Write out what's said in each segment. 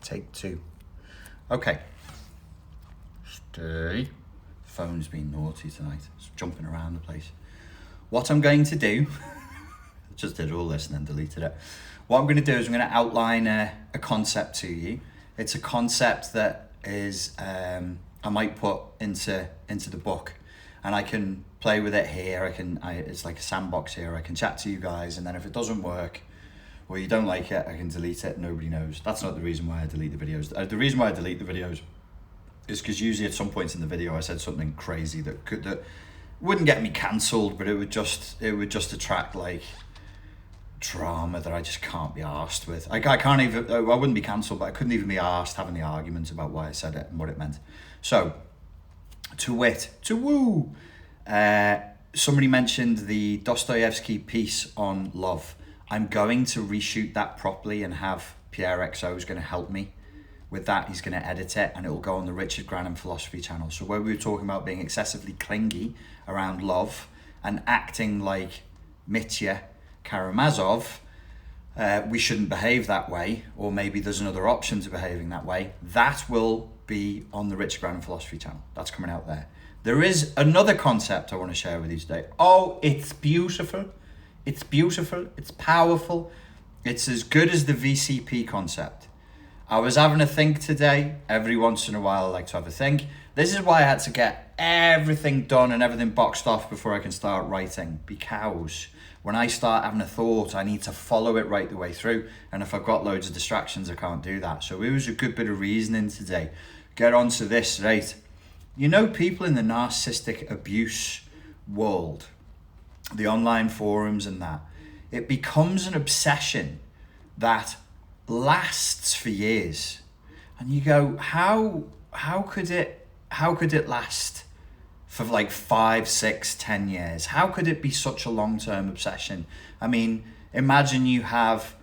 Take 2. Okay. Stay. Phone's been naughty tonight. It's jumping around the place. What I'm going to do, just did all this and then deleted it. What I'm going to do is I'm going to outline a concept to you. It's a concept that is I might put into the book, and I can play with it here. It's like a sandbox here. I can chat to you guys, and then if it doesn't work, or you don't like it, I can delete it. Nobody knows. That's not the reason why I delete the videos. The reason why I delete the videos is because usually at some points in the video I said something crazy that wouldn't get me cancelled, but it would just attract like drama that I just can't be arsed with. I wouldn't be cancelled, but I couldn't even be arsed having the arguments about why I said it and what it meant. So, somebody mentioned the Dostoevsky piece on love. I'm going to reshoot that properly and have Pierre XO is going to help me with that. He's going to edit it and it will go on the Richard Granham Philosophy channel. So where we were talking about being excessively clingy around love and acting like Mitya Karamazov, we shouldn't behave that way, or maybe there's another option to behaving that way. That will be on the Richard Granham Philosophy channel. That's coming out there. There is another concept I want to share with you today. Oh, it's beautiful. It's beautiful. It's powerful. It's as good as the VCP concept. I was having a think today. Every once in a while I like to have a think. This is why I had to get everything done and everything boxed off before I can start writing, because when I start having a thought, I need to follow it right the way through. And if I've got loads of distractions, I can't do that. So it was a good bit of reasoning today. Get on to this, right? You know, people in the narcissistic abuse world, the online forums and that, it becomes an obsession that lasts for years. And you go, how could it last for like 5, 6, 10 years? How could it be such a long-term obsession? I mean, imagine you have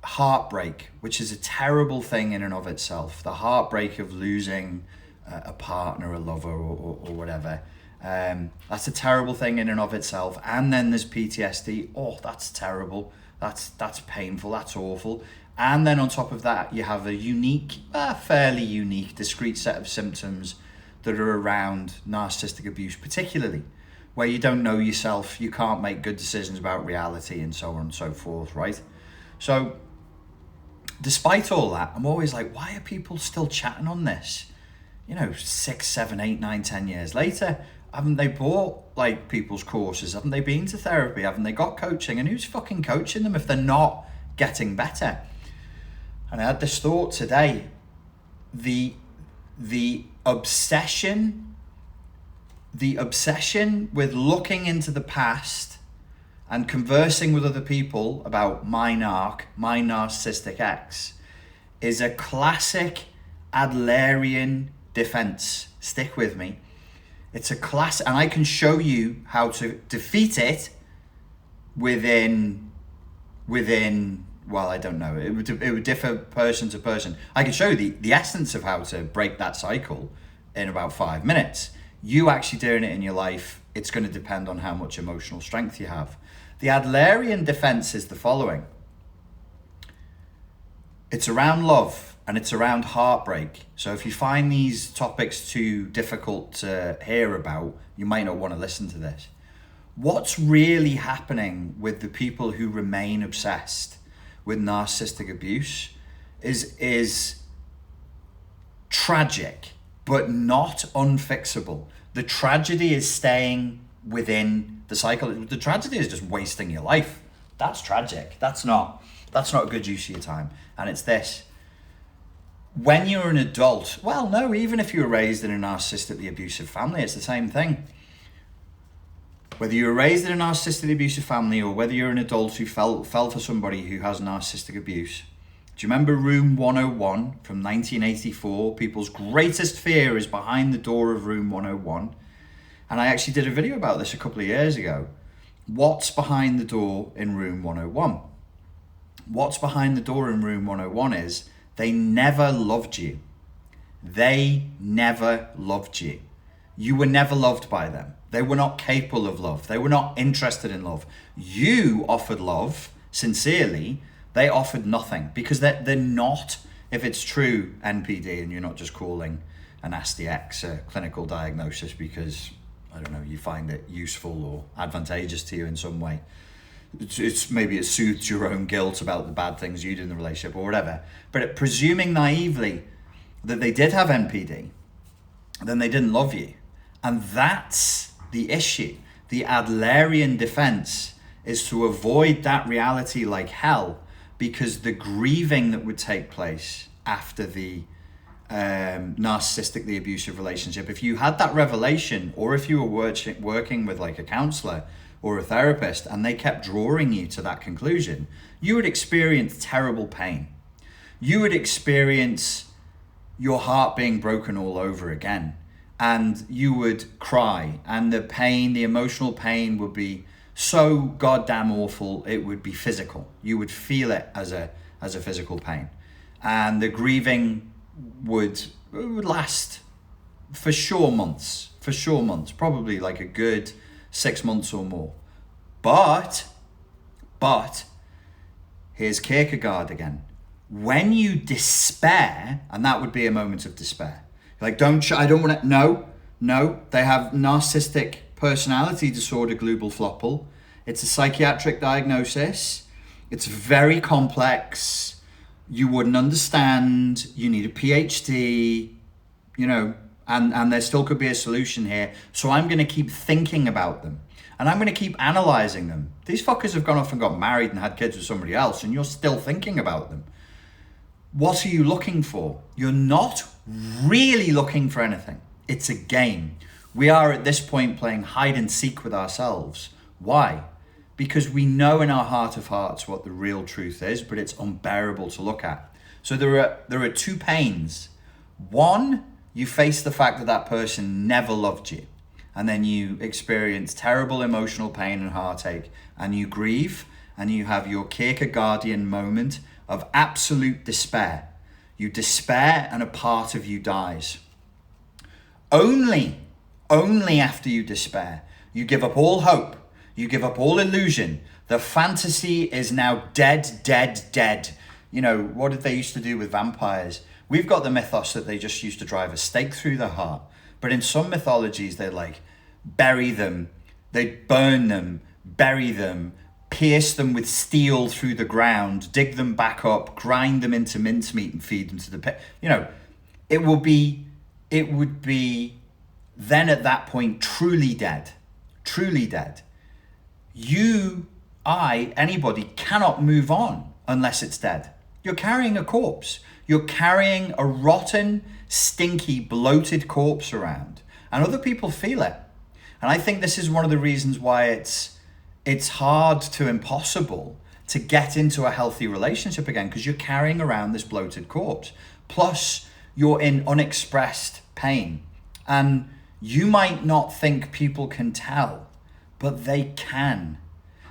heartbreak, which is a terrible thing in and of itself. The heartbreak of losing a partner, a lover, or whatever. That's a terrible thing in and of itself. And then there's PTSD. Oh, that's terrible. That's painful. That's awful. And then on top of that, you have a fairly unique, discrete set of symptoms that are around narcissistic abuse, particularly where you don't know yourself, you can't make good decisions about reality, and so on and so forth, right? So despite all that, I'm always like, why are people still chatting on this? 6, 7, 8, 9, 10 years later, haven't they bought like people's courses? Haven't they been to therapy? Haven't they got coaching? And who's fucking coaching them if they're not getting better? And I had this thought today, the obsession with looking into the past and conversing with other people about my narcissistic ex, is a classic Adlerian defense. Stick with me. It's a class, and I can show you how to defeat it within. Well, I don't know. It would differ person to person. I can show you the essence of how to break that cycle in about 5 minutes. You actually doing it in your life, it's going to depend on how much emotional strength you have. The Adlerian defense is the following. It's around love and it's around heartbreak. So if you find these topics too difficult to hear about, you might not want to listen to this. What's really happening with the people who remain obsessed with narcissistic abuse is tragic, but not unfixable. The tragedy is staying within the cycle. The tragedy is just wasting your life. That's tragic. That's not a good use of your time. And it's this. When you're an adult, well, no, even if you were raised in a narcissistically abusive family, it's the same thing. Whether you were raised in a narcissistically abusive family or whether you're an adult who fell for somebody who has narcissistic abuse. Do you remember Room 101 from 1984? People's greatest fear is behind the door of Room 101. And I actually did a video about this a couple of years ago. What's behind the door in Room 101? What's behind the door in Room 101 is they never loved you. They never loved you. You were never loved by them. They were not capable of love. They were not interested in love. You offered love sincerely. They offered nothing because they're not if it's true NPD and you're not just calling an SDX a clinical diagnosis because, I don't know, you find it useful or advantageous to you in some way. It's maybe it soothes your own guilt about the bad things you did in the relationship or whatever. But presuming naively that they did have NPD, then they didn't love you. And that's the issue. The Adlerian defense is to avoid that reality like hell, because the grieving that would take place after the narcissistic, the abusive relationship, if you had that revelation, or if you were working with like a counselor or a therapist and they kept drawing you to that conclusion, you would experience terrible pain. You would experience your heart being broken all over again, and you would cry, and the pain, the emotional pain would be so goddamn awful, it would be physical. You would feel it as a physical pain. And the grieving would last for sure months, probably like a good 6 months or more. But here's Kiergaard again. When you despair, and that would be a moment of despair. Like, I don't want to, no, they have narcissistic personality disorder, global flopple. It's a psychiatric diagnosis. It's very complex. You wouldn't understand. You need a PhD, and there still could be a solution here. So I'm going to keep thinking about them, and I'm going to keep analyzing them. These fuckers have gone off and got married and had kids with somebody else, and you're still thinking about them. What are you looking for? You're not really looking for anything. It's a game. We are at this point playing hide and seek with ourselves. Why? Because we know in our heart of hearts what the real truth is, but it's unbearable to look at. So there are two pains. One, you face the fact that that person never loved you, and then you experience terrible emotional pain and heartache, and you grieve, and you have your Kierkegaardian moment of absolute despair. You despair, and a part of you dies. Only after you despair, you give up all hope, you give up all illusion. The fantasy is now dead. What did they used to do with vampires? We've got the mythos that they just used to drive a stake through their heart. But in some mythologies, they'd like bury them, they'd burn them, bury them, pierce them with steel through the ground, dig them back up, grind them into mincemeat and feed them to the pit. It would be then at that point truly dead. Anybody cannot move on unless it's dead. You're carrying a corpse. You're carrying a rotten, stinky, bloated corpse around, and other people feel it. And I think this is one of the reasons why it's hard to impossible to get into a healthy relationship again, because you're carrying around this bloated corpse. Plus, you're in unexpressed pain. And you might not think people can tell, but they can.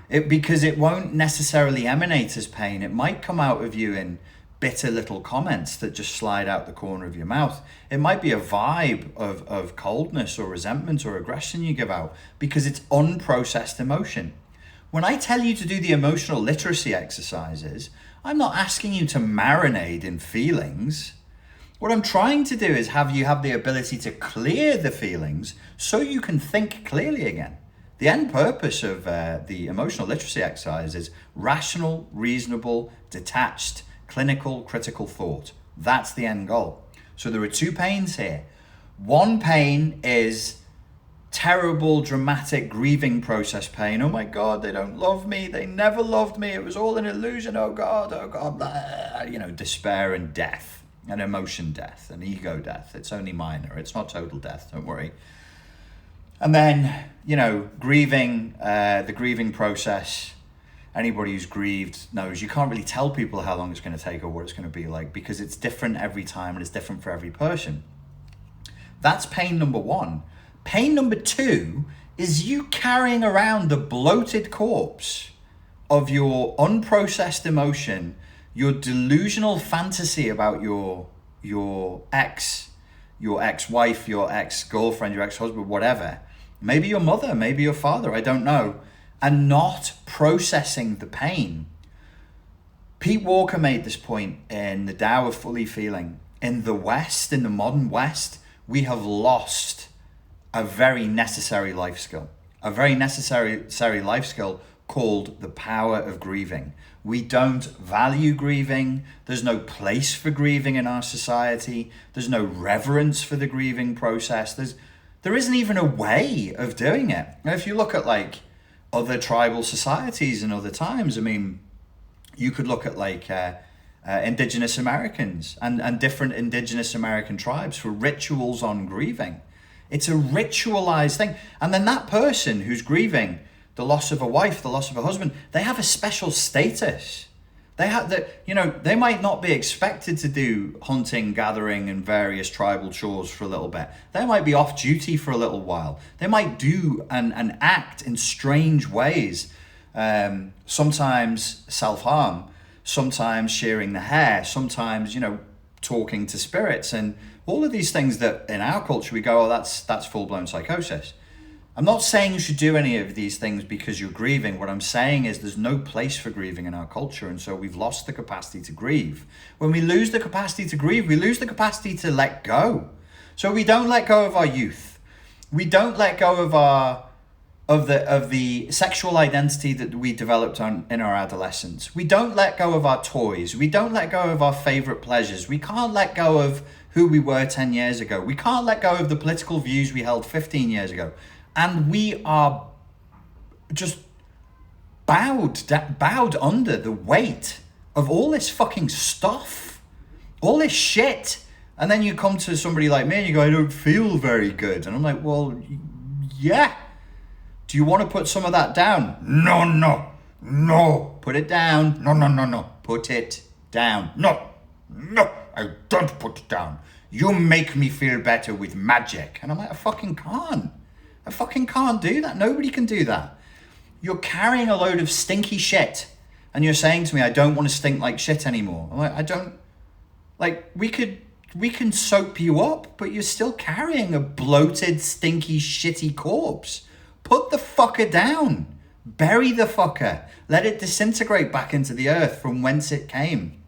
Because it won't necessarily emanate as pain. It might come out of you in bitter little comments that just slide out the corner of your mouth. It might be a vibe of coldness or resentment or aggression you give out, because it's unprocessed emotion. When I tell you to do the emotional literacy exercises, I'm not asking you to marinate in feelings. What I'm trying to do is have you have the ability to clear the feelings so you can think clearly again. The end purpose of the emotional literacy exercise is rational, reasonable, detached, clinical, critical thought. That's the end goal. So there are two pains here. One pain is terrible, dramatic, grieving process pain. Oh my God, they don't love me. They never loved me. It was all an illusion. Oh God, blah. Despair and death, and emotion death, and ego death. It's only minor. It's not total death. Don't worry. And then, grieving, the grieving process. Anybody who's grieved knows you can't really tell people how long it's going to take or what it's going to be like, because it's different every time and it's different for every person. That's pain number one. Pain number two is you carrying around the bloated corpse of your unprocessed emotion, your delusional fantasy about your ex-wife, your ex-girlfriend, your ex-husband, whatever. Maybe your mother, maybe your father, I don't know. And not processing the pain. Pete Walker made this point in the Tao of Fully Feeling. In the West, in the modern West, we have lost a very necessary life skill. A very necessary life skill called the power of grieving. We don't value grieving. There's no place for grieving in our society. There's no reverence for the grieving process. There isn't even a way of doing it. Now, if you look at like other tribal societies in other times, I mean, you could look at like Indigenous Americans and different Indigenous American tribes for rituals on grieving. It's a ritualized thing. And then that person who's grieving the loss of a wife, the loss of a husband, they have a special status. They have they might not be expected to do hunting, gathering, and various tribal chores for a little bit. They might be off duty for a little while. They might do and act in strange ways. Sometimes self-harm, sometimes shearing the hair, sometimes, talking to spirits, and all of these things that in our culture we go, oh, that's full-blown psychosis. I'm not saying you should do any of these things because you're grieving. What I'm saying is there's no place for grieving in our culture, and so we've lost the capacity to grieve. When we lose the capacity to grieve, we lose the capacity to let go. So we don't let go of our youth. We don't let go of the sexual identity that we developed in our adolescence. We don't let go of our toys. We don't let go of our favorite pleasures. We can't let go of who we were 10 years ago. We can't let go of the political views we held 15 years ago. And we are just bowed under the weight of all this fucking stuff, all this shit. And then you come to somebody like me and you go, I don't feel very good. And I'm like, well, yeah. Do you want to put some of that down? No. Put it down. No. Put it down. No, I don't put it down. You make me feel better with magic. And I'm like, I fucking can't do that. Nobody can do that. You're carrying a load of stinky shit and you're saying to me, I don't want to stink like shit anymore. I'm like, we can soap you up, but you're still carrying a bloated, stinky, shitty corpse. Put the fucker down. Bury the fucker. Let it disintegrate back into the earth from whence it came.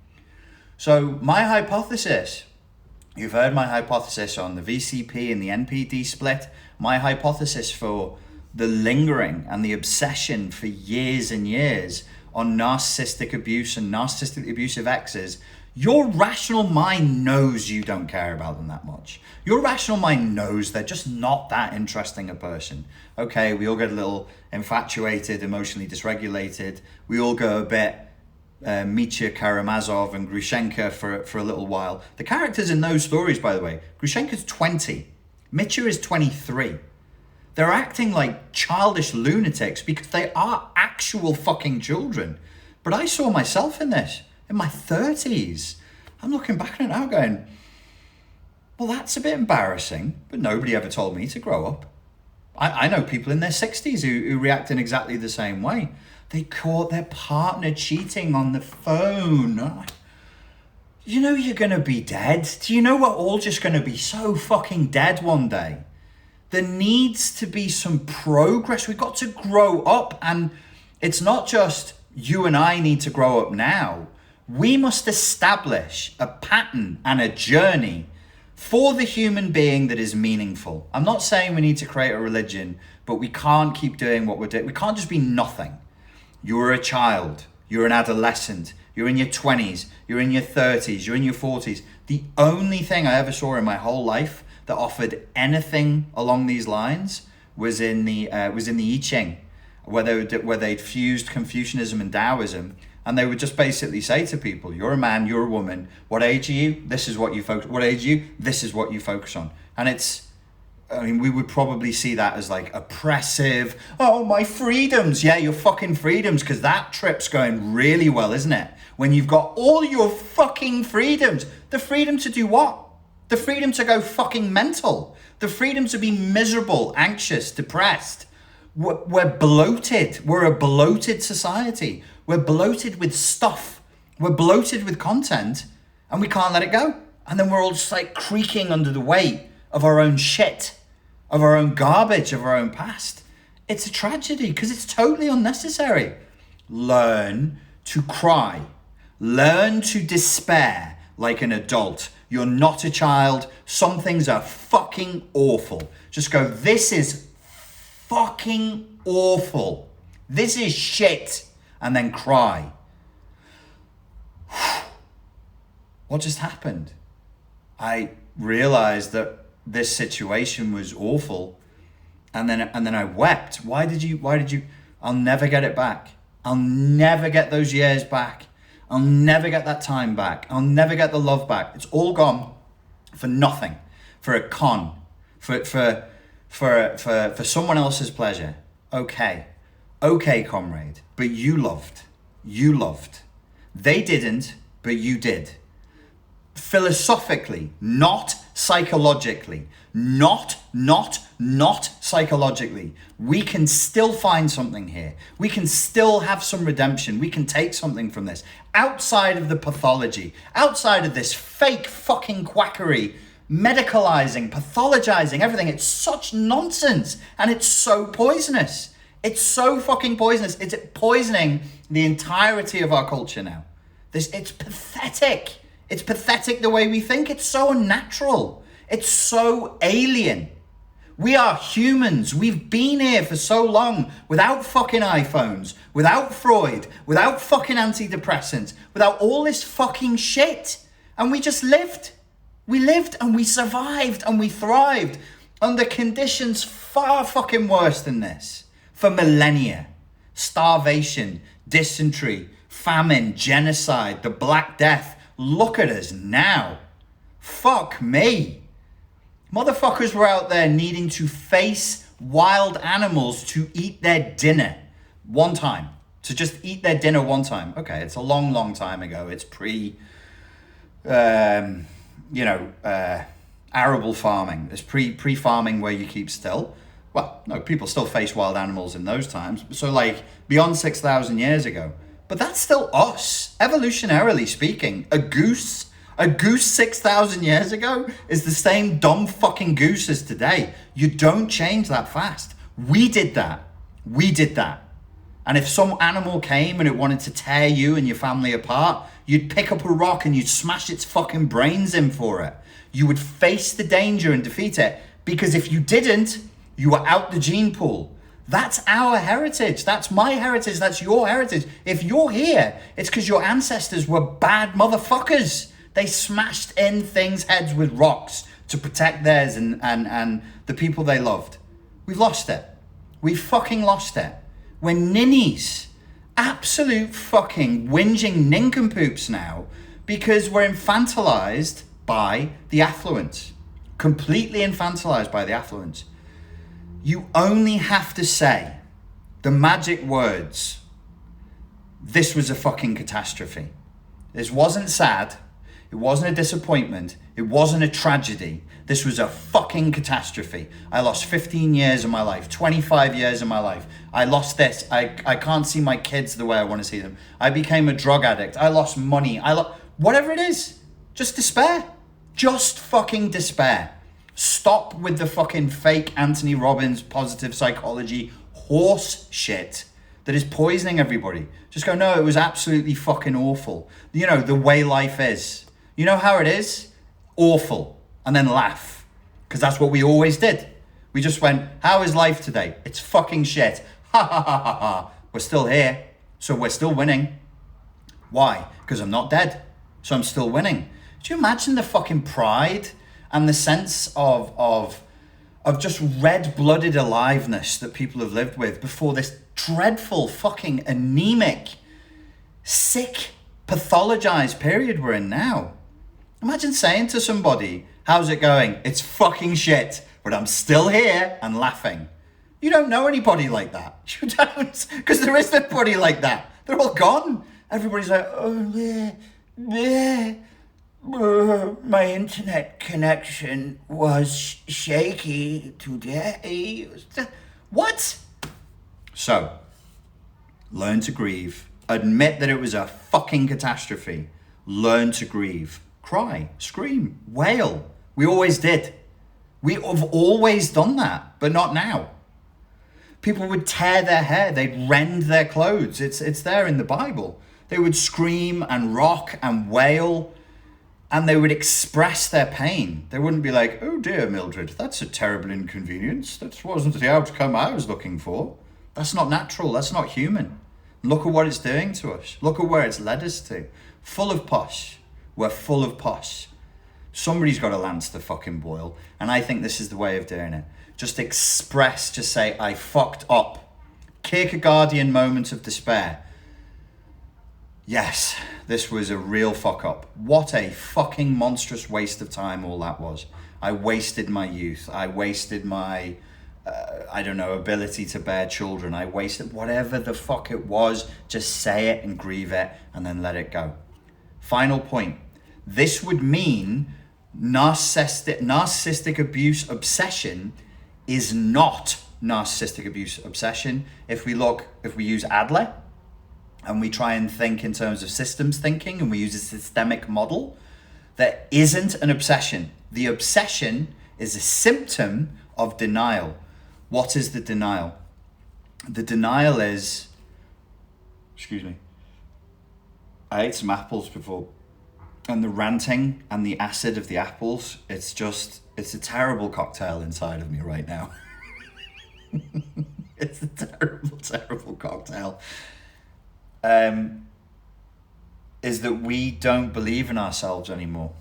So my hypothesis, you've heard my hypothesis on the VCP and the NPD split. My hypothesis for the lingering and the obsession for years and years on narcissistic abuse and narcissistically abusive exes. Your rational mind knows you don't care about them that much. Your rational mind knows they're just not that interesting a person. Okay, we all get a little infatuated, emotionally dysregulated. We all go a bit Mitya Karamazov and Grushenka for a little while. The characters in those stories, by the way, Grushenka's 20. Mitya is 23. They're acting like childish lunatics because they are actual fucking children. But I saw myself in this. In my 30s, I'm looking back at it now going, well, that's a bit embarrassing, but nobody ever told me to grow up. I know people in their 60s who react in exactly the same way. They caught their partner cheating on the phone. You know you're going to be dead. Do you know we're all just going to be so fucking dead one day? There needs to be some progress. We've got to grow up, and it's not just you and I need to grow up now. We must establish a pattern and a journey for the human being that is meaningful. I'm not saying we need to create a religion, but we can't keep doing what we're doing. We can't just be nothing. You're a child. You're an adolescent. You're in your 20s. You're in your 30s. You're in your 40s. The only thing I ever saw in my whole life that offered anything along these lines was in the I Ching, where they'd fused Confucianism and Taoism. And they would just basically say to people, you're a man, you're a woman. What age are you? This is what you focus. What age are you? This is what you focus on. And we would probably see that as like oppressive. Oh, my freedoms. Yeah, your fucking freedoms, because that trip's going really well, isn't it? When you've got all your fucking freedoms. The freedom to do what? The freedom to go fucking mental. The freedom to be miserable, anxious, depressed. We're bloated. We're a bloated society. We're bloated with stuff. We're bloated with content, and we can't let it go. And then we're all just like creaking under the weight of our own shit, of our own garbage, of our own past. It's a tragedy because it's totally unnecessary. Learn to cry. Learn to despair like an adult. You're not a child. Some things are fucking awful. Just go, this is fucking awful. This is shit. And then cry. What just happened? I realized that this situation was awful. And then I wept. Why did you? I'll never get it back. I'll never get those years back. I'll never get that time back. I'll never get the love back. It's all gone for nothing, for a con, for someone else's pleasure. Okay, comrade, but you loved. They didn't, but you did. Philosophically, not psychologically, not psychologically. We can still find something here. We can still have some redemption. We can take something from this. Outside of the pathology, outside of this fake fucking quackery, medicalizing, pathologizing, everything. It's such nonsense and it's so poisonous. It's so fucking poisonous. It's poisoning the entirety of our culture now. It's pathetic. It's pathetic the way we think. It's so unnatural. It's so alien. We are humans. We've been here for so long without fucking iPhones, without Freud, without fucking antidepressants, without all this fucking shit. And we just lived. We lived and we survived and we thrived under conditions far fucking worse than this. For millennia. Starvation, dysentery, famine, genocide, the Black Death. Look at us now. Fuck me. Motherfuckers were out there needing to face wild animals to eat their dinner one time. To just eat their dinner one time. Okay, it's a long time ago. It's arable farming. It's pre-farming where you keep still. Well, no, people still face wild animals in those times. So like beyond 6,000 years ago. But that's still us, evolutionarily speaking. A goose 6,000 years ago is the same dumb fucking goose as today. You don't change that fast. We did that. And if some animal came and it wanted to tear you and your family apart, you'd pick up a rock and you'd smash its fucking brains in for it. You would face the danger and defeat it. Because if you didn't, you were out the gene pool. That's our heritage. That's my heritage. That's your heritage. If you're here, it's because your ancestors were bad motherfuckers. They smashed in things' heads with rocks to protect theirs and the people they loved. We've lost it. We fucking lost it. We're ninnies. Absolute fucking whinging nincompoops now because we're infantilized by the affluent. Completely infantilized by the affluent. You only have to say the magic words, this was a fucking catastrophe. This wasn't sad. It wasn't a disappointment. It wasn't a tragedy. This was a fucking catastrophe. I lost 15 years of my life, 25 years of my life. I lost this. I can't see my kids the way I want to see them. I became a drug addict. I lost money. Whatever it is, just despair. Just fucking despair. Stop with the fucking fake Anthony Robbins positive psychology horse shit that is poisoning everybody. Just go, no, it was absolutely fucking awful. You know, the way life is. You know how it is? Awful. And then laugh. Because that's what we always did. We just went, how is life today? It's fucking shit. Ha ha ha ha ha. We're still here. So we're still winning. Why? Because I'm not dead. So I'm still winning. Do you imagine the fucking pride and the sense of just red-blooded aliveness that people have lived with before this dreadful fucking anemic, sick, pathologized period we're in now? Imagine saying to somebody, how's it going? It's fucking shit, but I'm still here and laughing. You don't know anybody like that. You don't, because there is nobody like that. They're all gone. Everybody's like, oh, yeah. My internet connection was shaky today. What? So, learn to grieve. Admit that it was a fucking catastrophe. Learn to grieve. Cry, scream, wail. We always did. We have always done that, but not now. People would tear their hair. They'd rend their clothes. It's there in the Bible. They would scream and rock and wail, and they would express their pain. They wouldn't be like, oh dear, Mildred, that's a terrible inconvenience. That wasn't the outcome I was looking for. That's not natural. That's not human. Look at what it's doing to us. Look at where it's led us to. Full of posh. We're full of posh. Somebody's got a lance to fucking boil. And I think this is the way of doing it. Just express, just say, I fucked up. Kierkegaardian moment of despair. Yes, this was a real fuck up. What a fucking monstrous waste of time all that was. I wasted my youth. I wasted my, ability to bear children. I wasted whatever the fuck it was. Just say it and grieve it and then let it go. Final point. This would mean narcissistic abuse obsession is not narcissistic abuse obsession. If we use Adler and we try and think in terms of systems thinking and we use a systemic model, there isn't an obsession. The obsession is a symptom of denial. What is the denial? The denial is, I ate some apples before, and the ranting and the acid of the apples, it's a terrible cocktail inside of me right now. It's a terrible, terrible cocktail. Is that we don't believe in ourselves anymore.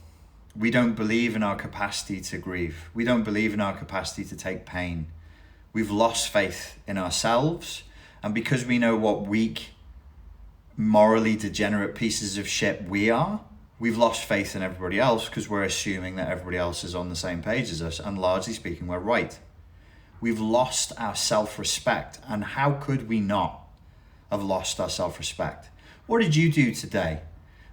We don't believe in our capacity to grieve. We don't believe in our capacity to take pain. We've lost faith in ourselves. And because we know what weak, morally degenerate pieces of shit we are, we've lost faith in everybody else because we're assuming that everybody else is on the same page as us. And largely speaking, we're right. We've lost our self-respect. And how could we not have lost our self-respect? What did you do today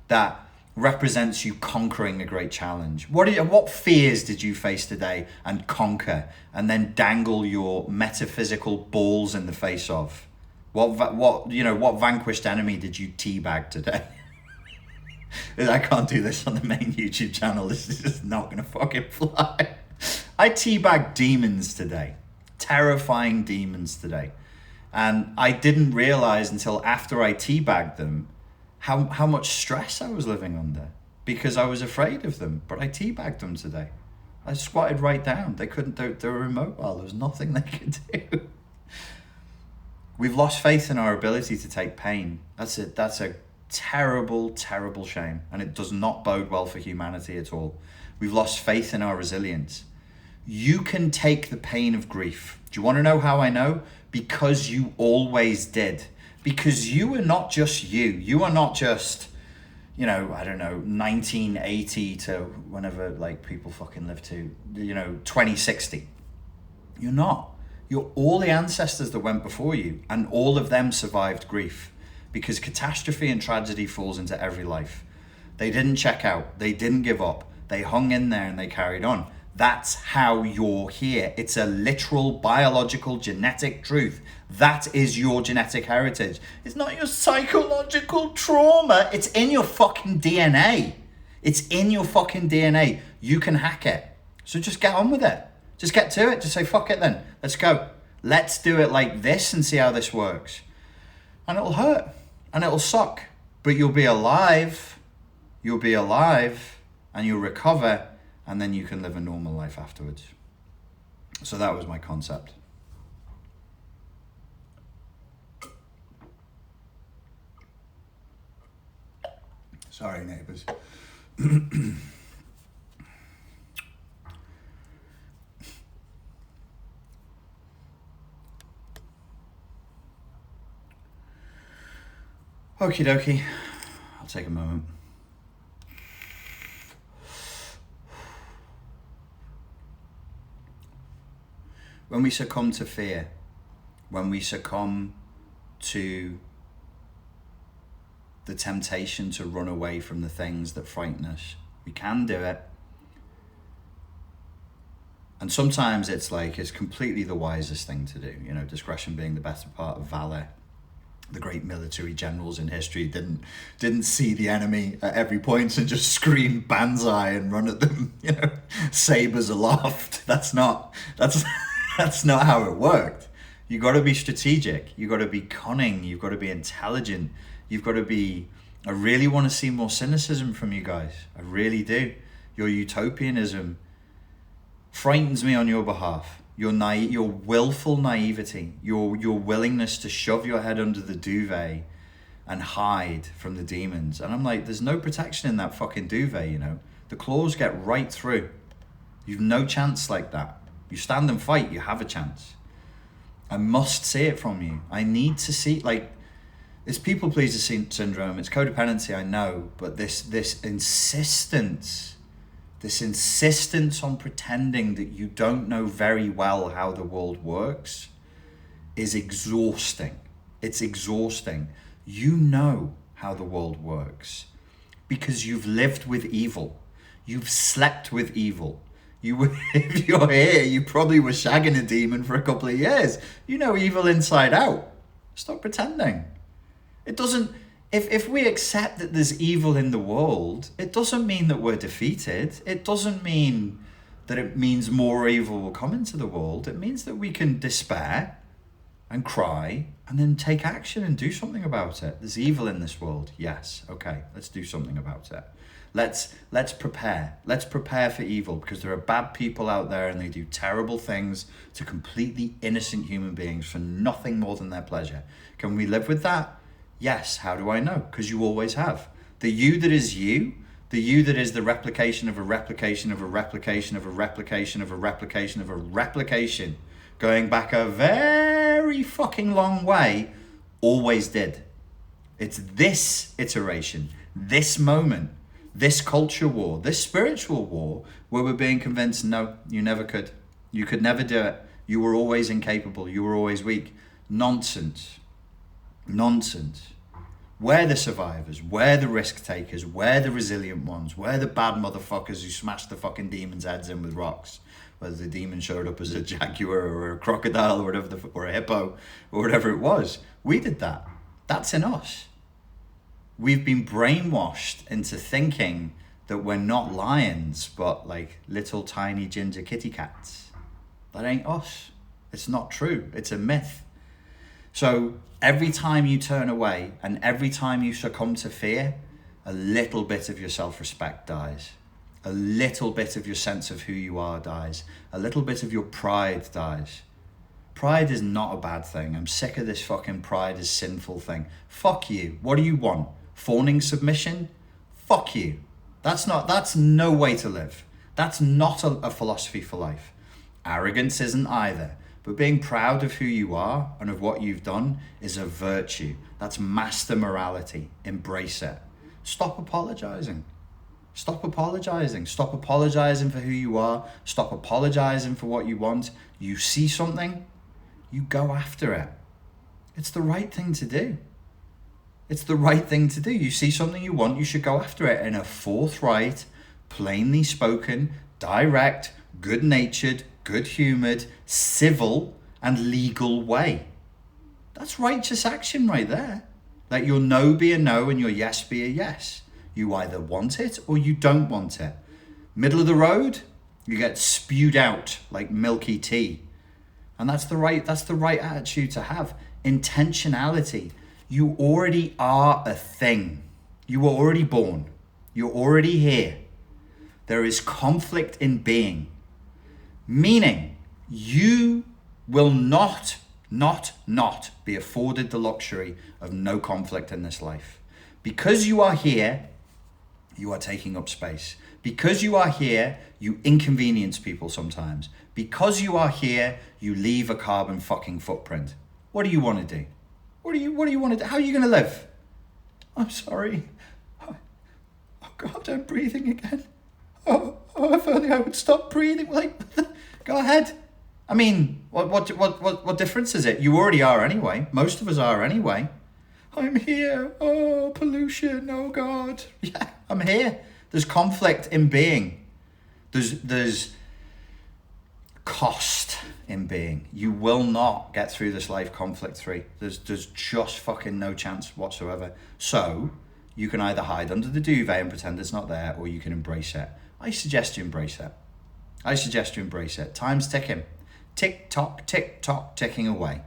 that represents you conquering a great challenge? What fears did you face today and conquer and then dangle your metaphysical balls in the face of? What vanquished enemy did you teabag today? I can't do this on the main YouTube channel. This is just not gonna fucking fly. I teabagged demons today. Terrifying demons today. And I didn't realize until after I teabagged them how much stress I was living under because I was afraid of them. But I teabagged them today. I squatted right down. They were immobile. There was nothing they could do. We've lost faith in our ability to take pain. That's a terrible, terrible shame. And it does not bode well for humanity at all. We've lost faith in our resilience. You can take the pain of grief. Do you want to know how I know? Because you always did. Because you are not just you. You are not just, 1980 to whenever people fucking live to, 2060. You're not. You're all the ancestors that went before you, and all of them survived grief. Because catastrophe and tragedy falls into every life. They didn't check out. They didn't give up. They hung in there and they carried on. That's how you're here. It's a literal biological genetic truth. That is your genetic heritage. It's not your psychological trauma. It's in your fucking DNA. It's in your fucking DNA. You can hack it. So just get on with it. Just get to it. Just say, fuck it then. Let's go. Let's do it like this and see how this works. And it'll hurt. And it'll suck. But you'll be alive. You'll be alive. And you'll recover. And then you can live a normal life afterwards. So that was my concept. Sorry, neighbours. Okie dokie. I'll take a moment. When we succumb to fear, when we succumb to the temptation to run away from the things that frighten us, we can do it. And sometimes it's completely the wisest thing to do. Discretion being the better part of valor. The great military generals in history didn't see the enemy at every point and just scream banzai and run at them, sabers aloft. That's not how it worked. You got to be strategic. You got to be cunning. You've got to be intelligent. You've got to be I really want to see more cynicism from you guys. I really do. Your utopianism frightens me on your behalf. Your willful naivety, your willingness to shove your head under the duvet and hide from the demons. And I'm like, there's no protection in that fucking duvet, you know. The claws get right through. You've no chance like that. You stand and fight, you have a chance. I must see it from you. I need to see, like, it's people pleaser syndrome, it's codependency, I know, but this insistence on pretending that you don't know very well how the world works is exhausting. It's exhausting. You know how the world works because you've lived with evil. You've slept with evil. If you're here, you probably were shagging a demon for a couple of years. You know evil inside out. Stop pretending. It doesn't, if we accept that there's evil in the world, it doesn't mean that we're defeated. It doesn't mean that it means more evil will come into the world. It means that we can despair and cry and then take action and do something about it. There's evil in this world. Yes. Okay. Let's do something about it. Let's prepare. Let's prepare for evil because there are bad people out there and they do terrible things to completely innocent human beings for nothing more than their pleasure. Can we live with that? Yes. How do I know? Because you always have. The you that is you, the you that is the replication of a replication of a replication of a replication of a replication of a replication, going back a very fucking long way, always did. It's this iteration, this moment, this culture war, this spiritual war, where we're being convinced, no, you never could. You could never do it. You were always incapable. You were always weak. Nonsense. Nonsense. We're the survivors. We're the risk takers. We're the resilient ones. We're the bad motherfuckers who smashed the fucking demons' heads in with rocks. Whether the demon showed up as a jaguar or a crocodile or whatever, or a hippo or whatever it was. We did that. That's in us. We've been brainwashed into thinking that we're not lions, but like little tiny ginger kitty cats. That ain't us. It's not true. It's a myth. So every time you turn away and every time you succumb to fear, a little bit of your self-respect dies. A little bit of your sense of who you are dies. A little bit of your pride dies. Pride is not a bad thing. I'm sick of this fucking pride is sinful thing. Fuck you. What do you want? Fawning submission? Fuck you. That's no way to live. That's not a philosophy for life. Arrogance isn't either. But being proud of who you are and of what you've done is a virtue. That's master morality. Embrace it. Stop apologizing. Stop apologizing. Stop apologizing for who you are. Stop apologizing for what you want. You see something, you go after it. It's the right thing to do. It's the right thing to do. You see something you want, you should go after it in a forthright, plainly spoken, direct, good-natured, good-humoured, civil and legal way. That's righteous action right there. Let your no be a no and your yes be a yes. You either want it or you don't want it. Middle of the road, you get spewed out like milky tea. And that's the right attitude to have. Intentionality. You already are a thing. You were already born. You're already here. There is conflict in being. Meaning, you will not be afforded the luxury of no conflict in this life. Because you are here, you are taking up space. Because you are here, you inconvenience people sometimes. Because you are here, you leave a carbon fucking footprint. What do you want to do? What do you want to do? How are you going to live? I'm sorry. Oh God, I'm breathing again. Oh, if only I would stop breathing. Like, go ahead. I mean, what difference is it? You already are anyway. Most of us are anyway. I'm here. Oh, pollution. Oh God. Yeah, I'm here. There's conflict in being. There's cost in being. You will not get through this life conflict free. There's just fucking no chance whatsoever. So you can either hide under the duvet and pretend it's not there, or you can embrace it. I suggest you embrace it. Time's ticking. Tick tock, ticking away.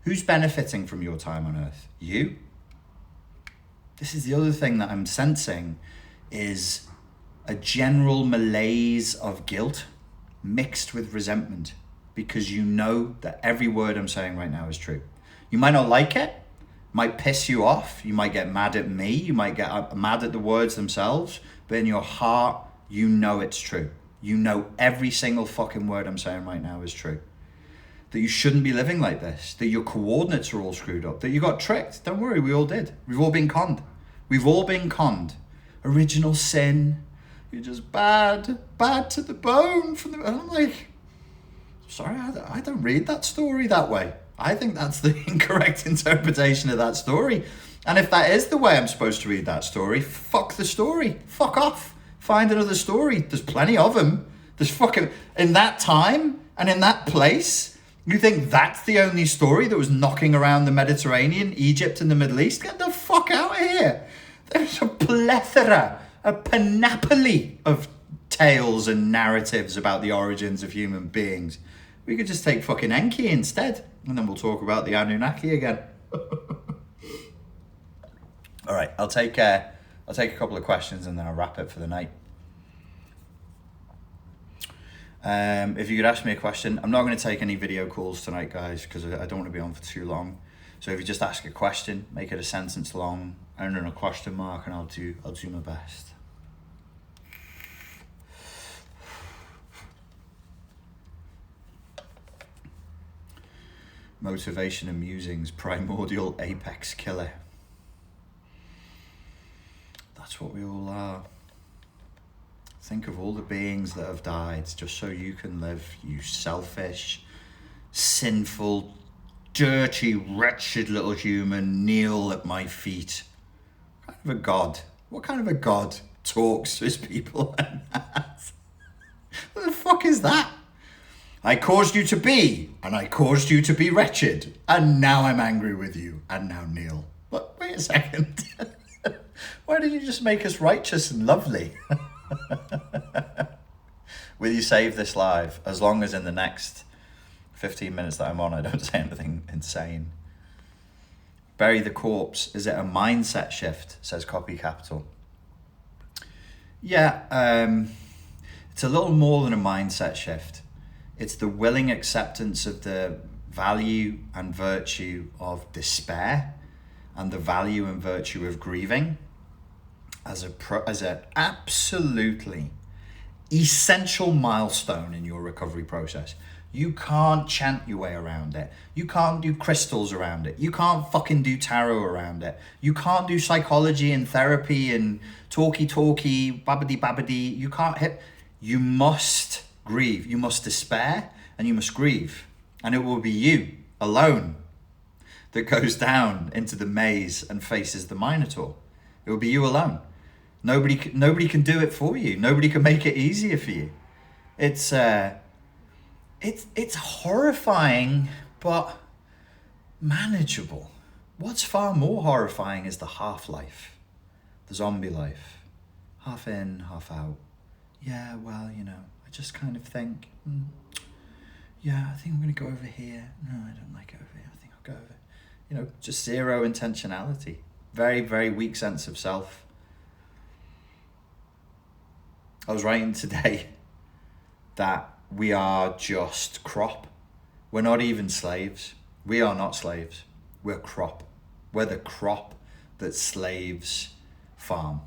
Who's benefiting from your time on earth? You? this is the other thing that I'm sensing, is a general malaise of guilt mixed with resentment, because you know that every word I'm saying right now is true. You might not like it, might piss you off, you might get mad at me, you might get mad at the words themselves, but in your heart, you know it's true. You know every single fucking word I'm saying right now is true. That you shouldn't be living like this, that your coordinates are all screwed up, that you got tricked. Don't worry, we all did. We've all been conned. We've all been conned. Original sin. You're just bad to the bone. And I'm like, sorry, I don't read that story that way. I think that's the incorrect interpretation of that story. And if that is the way I'm supposed to read that story, fuck the story. Fuck off. Find another story. There's plenty of them. There's fucking, in that time and in that place, you think that's the only story that was knocking around the Mediterranean, Egypt and the Middle East? Get the fuck out of here. There's a plethora, a panoply of tales and narratives about the origins of human beings. We could just take fucking Enki instead, and then we'll talk about the Anunnaki again. All right, I'll take a couple of questions and then I'll wrap it for the night. If you could ask me a question, I'm not going to take any video calls tonight, guys, because I don't want to be on for too long. So if you just ask a question, make it a sentence long, and then a question mark, and I'll do my best. Motivation and musings, primordial apex killer. That's what we all are. Think of all the beings that have died just so you can live, you selfish, sinful, dirty, wretched little human, kneel at my feet. What kind of a God? What kind of a God talks to his people like that? What the fuck is that? I caused you to be, and I caused you to be wretched, and now I'm angry with you, and now kneel. But wait a second. Why did you just make us righteous and lovely? Will you save this live? As long as in the next 15 minutes that I'm on, I don't say anything insane. Bury the corpse. Is it a mindset shift? Says Copy Capital. Yeah, it's a little more than a mindset shift. It's the willing acceptance of the value and virtue of despair and the value and virtue of grieving as an absolutely essential milestone in your recovery process. You can't chant your way around it. You can't do crystals around it. You can't fucking do tarot around it. You can't do psychology and therapy and talky, babbity. You can't hit. You must grieve. You must despair and you must grieve. And it will be you alone that goes down into the maze and faces the Minotaur. It will be you alone. Nobody can do it for you. Nobody can make it easier for you. It's horrifying, but manageable. What's far more horrifying is the half-life, the zombie life. Half in, half out. Yeah, well, I just kind of think, yeah, I think I'm going to go over here. No, I don't like it over here. I think I'll go over. Just zero intentionality. Very, very weak sense of self. I was writing today that we are just crop. We're not even slaves. We are not slaves. We're crop. We're the crop that slaves farm.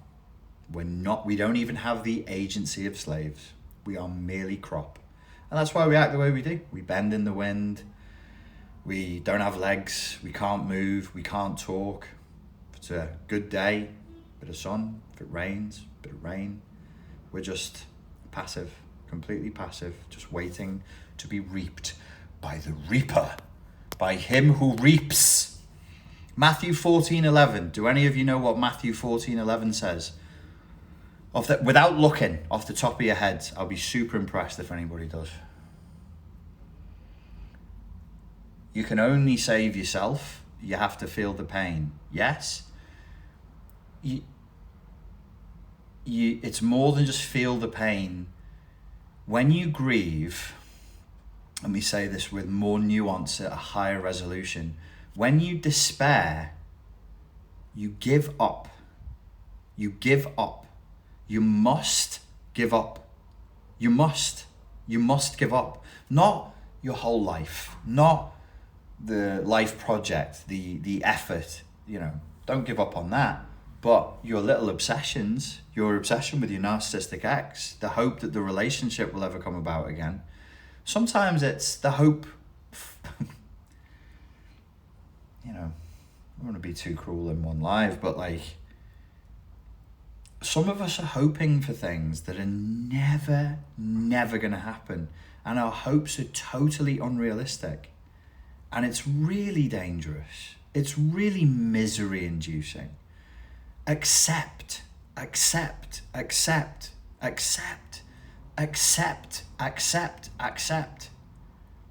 We don't even have the agency of slaves. We are merely crop. And that's why we act the way we do. We bend in the wind. We don't have legs. We can't move. We can't talk. If it's a good day, bit of sun. If it rains, bit of rain. We're just passive, completely passive, just waiting to be reaped by the reaper, by him who reaps. Matthew 14:11. Do any of you know what Matthew 14:11 says? Without looking off the top of your heads, I'll be super impressed if anybody does. You can only save yourself. You have to feel the pain. Yes? It's more than just feel the pain. When you grieve, let me say this with more nuance at a higher resolution. When you despair, you give up You give up. You must give up. You must give up. Not your whole life, not the life project, the effort, don't give up on that. But your little obsessions, your obsession with your narcissistic ex, the hope that the relationship will ever come about again. Sometimes it's the hope, I don't want to be too cruel in one live, but some of us are hoping for things that are never going to happen. And our hopes are totally unrealistic. And it's really dangerous. It's really misery inducing. Accept.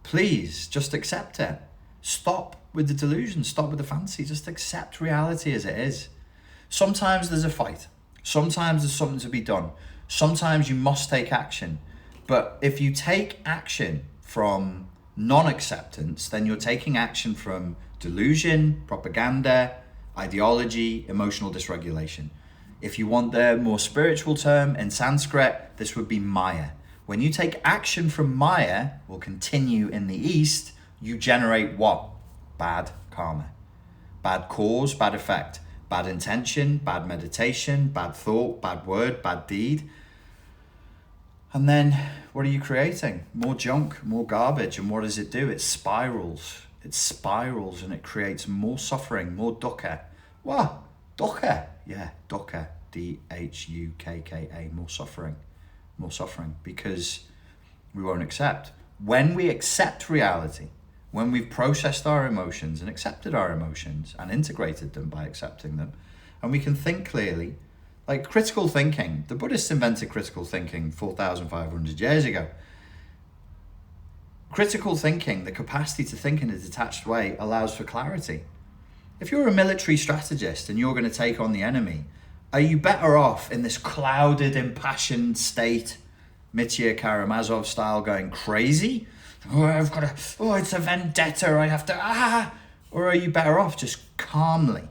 Please, just accept it. Stop with the delusion. Stop with the fantasy. Just accept reality as it is. Sometimes there's a fight. Sometimes there's something to be done. Sometimes you must take action. But if you take action from non-acceptance, then you're taking action from delusion, propaganda, ideology, emotional dysregulation. If you want the more spiritual term in Sanskrit, this would be Maya. When you take action from Maya, or continue in the East, you generate what? Bad karma. Bad cause, bad effect. Bad intention, bad meditation, bad thought, bad word, bad deed. And then what are you creating? More junk, more garbage. And what does it do? It spirals. It spirals and it creates more suffering, more dukkha. What? Dukkha? Yeah, dukkha. D-H-U-K-K-A. More suffering. More suffering because we won't accept. When we accept reality, when we've processed our emotions and accepted our emotions and integrated them by accepting them, and we can think clearly, like critical thinking. The Buddhists invented critical thinking 4,500 years ago. Critical thinking, the capacity to think in a detached way, allows for clarity. If you're a military strategist and you're going to take on the enemy, are you better off in this clouded, impassioned state, Mitya Karamazov style, going crazy? It's a vendetta, I have to, Or are you better off just calmly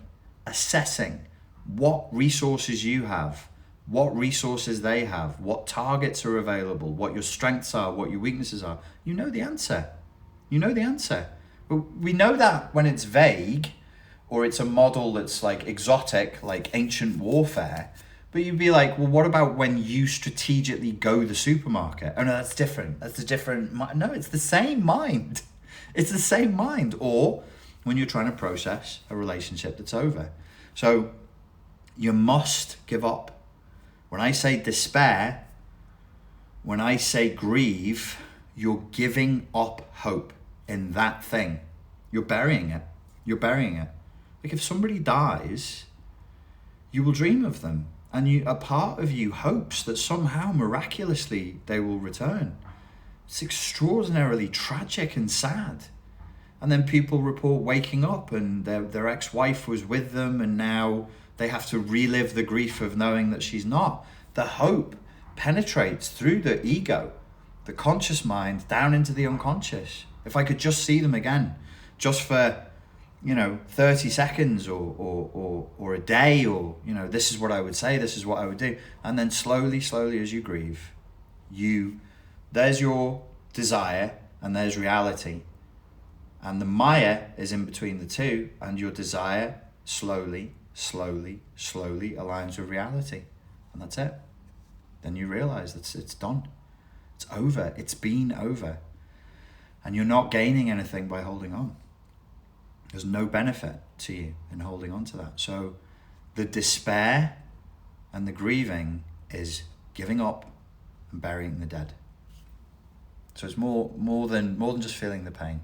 assessing what resources you have, what resources they have, what targets are available, what your strengths are, what your weaknesses are? You know the answer. You know the answer. We know that when it's vague, or it's a model that's like exotic, like ancient warfare. But you'd be like, well, what about when you strategically go to the supermarket? Oh no, that's different. That's a different mind. No, it's the same mind. It's the same mind. Or when you're trying to process a relationship that's over. So you must give up. When I say despair, when I say grieve, you're giving up hope in that thing. You're burying it. You're burying it. Like if somebody dies, you will dream of them. And a part of you hopes that somehow, miraculously, they will return. It's extraordinarily tragic and sad. And then people report waking up and their ex-wife was with them and now they have to relive the grief of knowing that she's not. The hope penetrates through the ego, the conscious mind, down into the unconscious. If I could just see them again, just for 30 seconds or a day, or, this is what I would say, this is what I would do. And then slowly as you grieve, there's your desire and there's reality. And the Maya is in between the two, and your desire slowly aligns with reality. And that's it. Then you realize that it's done. It's over. It's been over. And you're not gaining anything by holding on. There's no benefit to you in holding on to that. So the despair and the grieving is giving up and burying the dead. So it's more than just feeling the pain.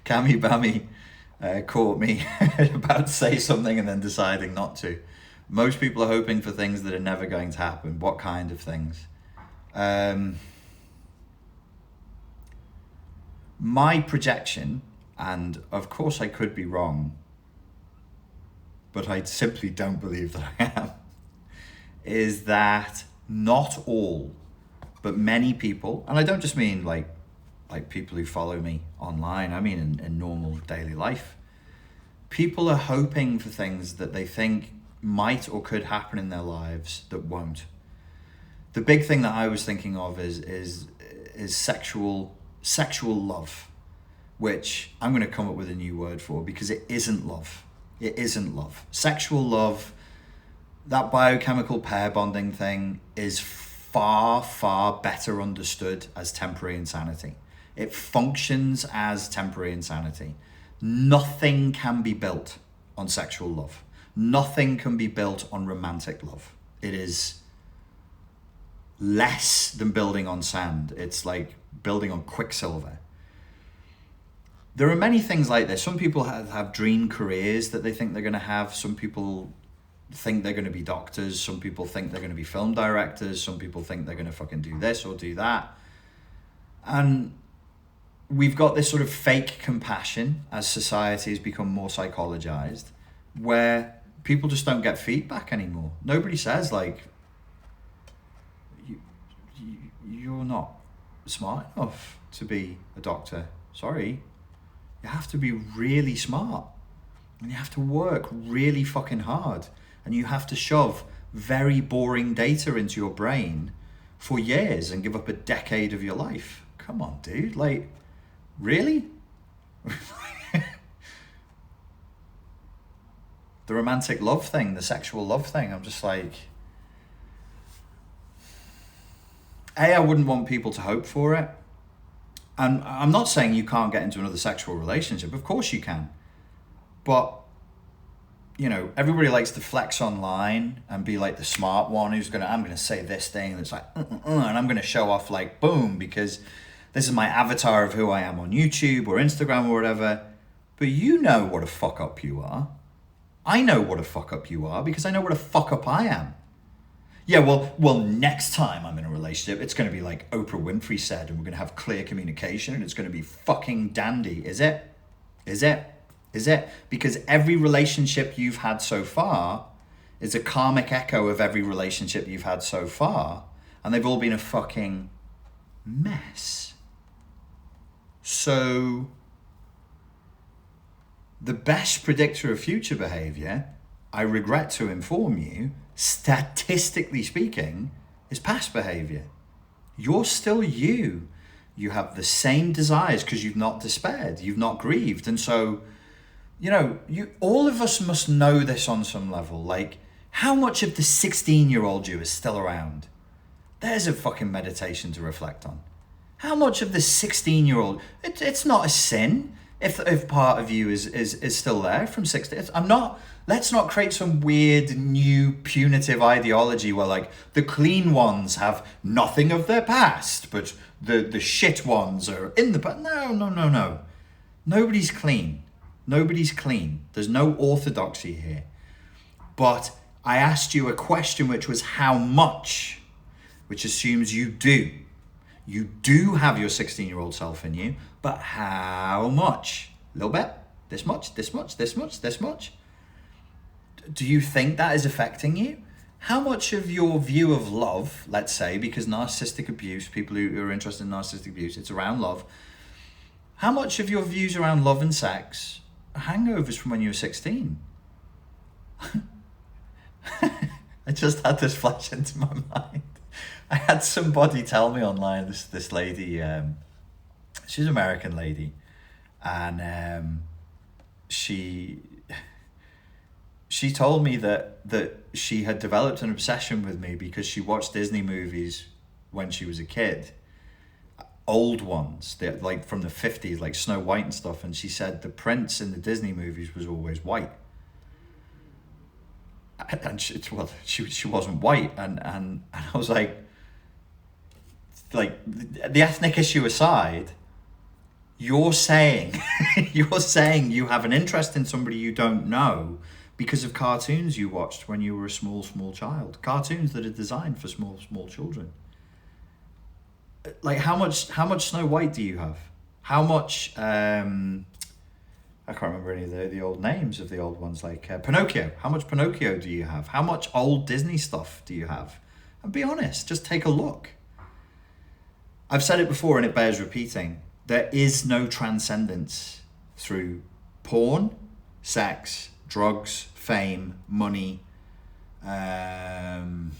Kami Bami caught me about to say something and then deciding not to. Most people are hoping for things that are never going to happen. What kind of things? My projection, and of course I could be wrong, but I simply don't believe that I am, is that not all but many people, and I don't just mean like people who follow me online, I mean in normal daily life, people are hoping for things that they think might or could happen in their lives that won't. The big thing that I was thinking of is sexual love, which I'm going to come up with a new word for, because it isn't love. It isn't love. Sexual love, that biochemical pair bonding thing, is far, far better understood as temporary insanity. It functions as temporary insanity. Nothing can be built on sexual love. Nothing can be built on romantic love. It is less than building on sand. It's like building on quicksilver. There are many things like this. Some people have dream careers that they think they're going to have. Some people think they're going to be doctors. Some people think they're going to be film directors. Some people think they're going to fucking do this or do that. And we've got this sort of fake compassion as society has become more psychologized, where people just don't get feedback anymore. Nobody says like, you're not smart enough to be a doctor. Sorry. You have to be really smart, and you have to work really fucking hard, and you have to shove very boring data into your brain for years and give up a decade of your life. Come on, dude. Like, really? The romantic love thing, the sexual love thing, I'm just like, I wouldn't want people to hope for it. And I'm not saying you can't get into another sexual relationship. Of course you can. But, you know, everybody likes to flex online and be like the smart one who's I'm going to say this thing that's like, and I'm going to show off like, boom, because this is my avatar of who I am on YouTube or Instagram or whatever. But you know what a fuck up you are. I know what a fuck up you are because I know what a fuck up I am. Yeah, well, next time I'm in a relationship, it's going to be like Oprah Winfrey said, and we're going to have clear communication, and it's going to be fucking dandy. Is it? Is it? Is it? Because every relationship you've had so far is a karmic echo of every relationship you've had so far, and they've all been a fucking mess. So, the best predictor of future behavior, I regret to inform you, statistically speaking, is past behavior. You're still you. You have the same desires because you've not despaired, you've not grieved. And so, you know, all of us must know this on some level. Like, how much of the 16-year-old you is still around? There's a fucking meditation to reflect on. How much of the 16-year-old, it's not a sin if part of you is still there from 16. Let's not create some weird new punitive ideology where like the clean ones have nothing of their past, but the shit ones are in the past. No. Nobody's clean. Nobody's clean. There's no orthodoxy here. But I asked you a question which was how much, which assumes you do. You do have your 16-year-old self in you, but how much? A little bit? This much? This much? This much? This much? Do you think that is affecting you? How much of your view of love, let's say, because narcissistic abuse, people who are interested in narcissistic abuse, it's around love. How much of your views around love and sex are hangovers from when you were 16? I just had this flash into my mind. I had somebody tell me online, this lady, she's an American lady, and she told me that she had developed an obsession with me because she watched Disney movies when she was a kid, old ones, like from the 50s, like Snow White and stuff, and she said the prince in the Disney movies was always white. And she wasn't white, and I was like the ethnic issue aside, you're saying you have an interest in somebody you don't know because of cartoons you watched when you were a small child, cartoons that are designed for small children. Like how much Snow White do you have? How much I can't remember any of the old names of the old ones, like Pinocchio. How much Pinocchio do you have? How much old Disney stuff do you have? And be honest, just take a look. I've said it before and it bears repeating. There is no transcendence through porn, sex, drugs, fame, money. God,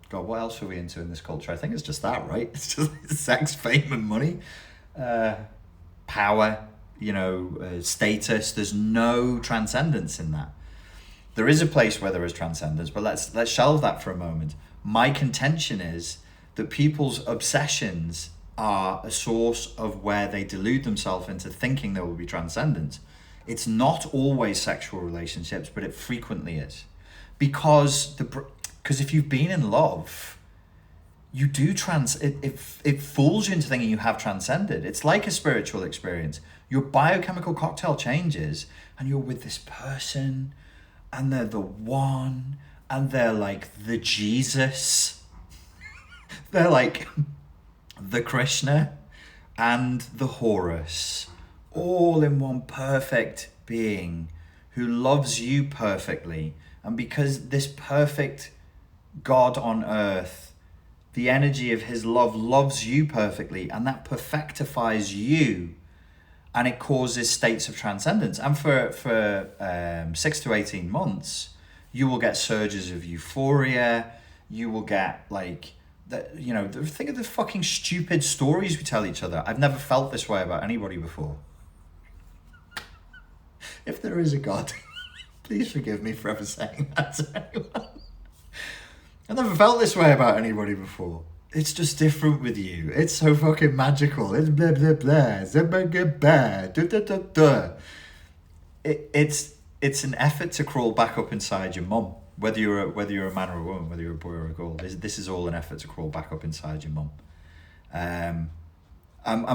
what else are we into in this culture? I think it's just that, right? It's just sex, fame, and money. Power, status. There's no transcendence in that. There is a place where there is transcendence, but let's shelve that for a moment. My contention is that people's obsessions are a source of where they delude themselves into thinking there will be transcendence. It's not always sexual relationships, but it frequently is. Because if you've been in love, you do it fools you into thinking you have transcended. It's like a spiritual experience. Your biochemical cocktail changes and you're with this person and they're the one and they're like the Jesus. They're like the Krishna and the Horus, all in one perfect being who loves you perfectly. And because this perfect God on earth, the energy of his love loves you perfectly, and that perfectifies you, and it causes states of transcendence. And for 6 to 18 months, you will get surges of euphoria. You will get think of the fucking stupid stories we tell each other. I've never felt this way about anybody before. If there is a God, please forgive me for ever saying that to anyone. I've never felt this way about anybody before. It's just different with you. It's so fucking magical. It's blah, blah, blah. It's an effort to crawl back up inside your mum. Whether you're a man or a woman, whether you're a boy or a girl, this is all an effort to crawl back up inside your mum. And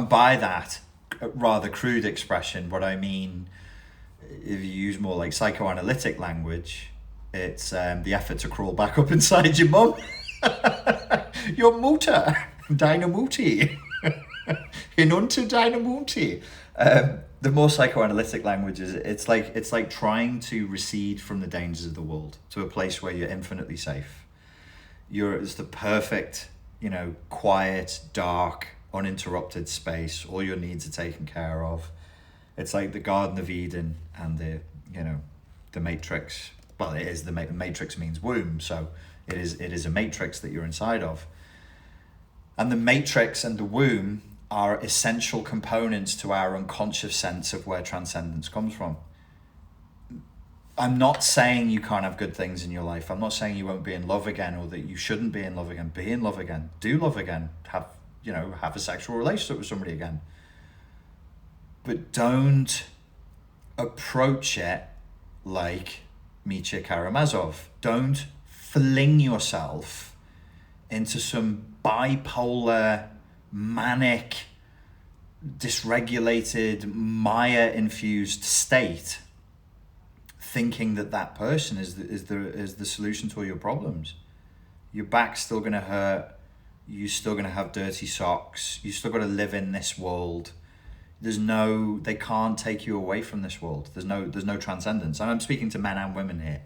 by that rather crude expression, what I mean, if you use more like psychoanalytic language, it's the effort to crawl back up inside your mum. Your mutter, dynamuti, hinunter dynamuti. The more psychoanalytic language is, it's like trying to recede from the dangers of the world to a place where you're infinitely safe. It's the perfect, quiet, dark, uninterrupted space. All your needs are taken care of. It's like the Garden of Eden and the Matrix. Well, it is the Matrix means womb, so it is a matrix that you're inside of. And the matrix and the womb are essential components to our unconscious sense of where transcendence comes from. I'm not saying you can't have good things in your life. I'm not saying you won't be in love again or that you shouldn't be in love again. Be in love again. Do love again. Have a sexual relationship with somebody again. But don't approach it like Mitya Karamazov. Don't fling yourself into some bipolar, manic, dysregulated, Maya-infused state, thinking that person is the solution to all your problems. Your back's still going to hurt. You're still going to have dirty socks. You still got to live in this world. They can't take you away from this world. There's no transcendence. And I'm speaking to men and women here.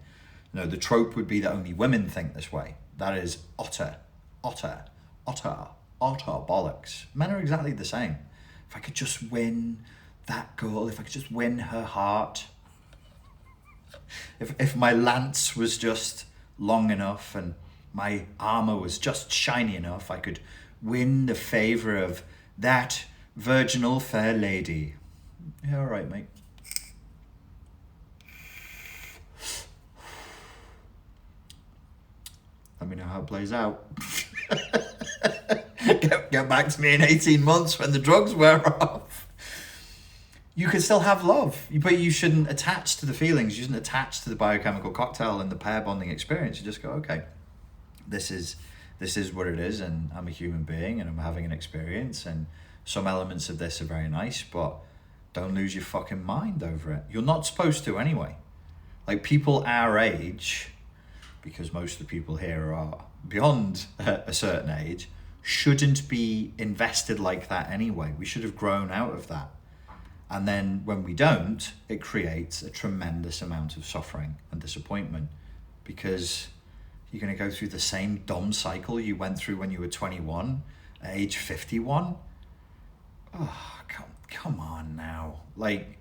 The trope would be that only women think this way. That is utter bollocks. Men are exactly the same. If I could just win that girl, if I could just win her heart, if my lance was just long enough and my armor was just shiny enough, I could win the favor of that virginal fair lady. Yeah, all right, mate. Let me know how it plays out. Get back to me in 18 months when the drugs wear off. You can still have love, but you shouldn't attach to the feelings. You shouldn't attach to the biochemical cocktail and the pair bonding experience. You just go, okay, this is what it is, and I'm a human being and I'm having an experience, and some elements of this are very nice, but don't lose your fucking mind over it. You're not supposed to anyway. Like, people our age, because most of the people here are beyond a certain age, shouldn't be invested like that anyway. We should have grown out of that. And then when we don't, it creates a tremendous amount of suffering and disappointment, because You're going to go through the same dumb cycle you went through when you were 21, at age 51. Oh, come on now. Like,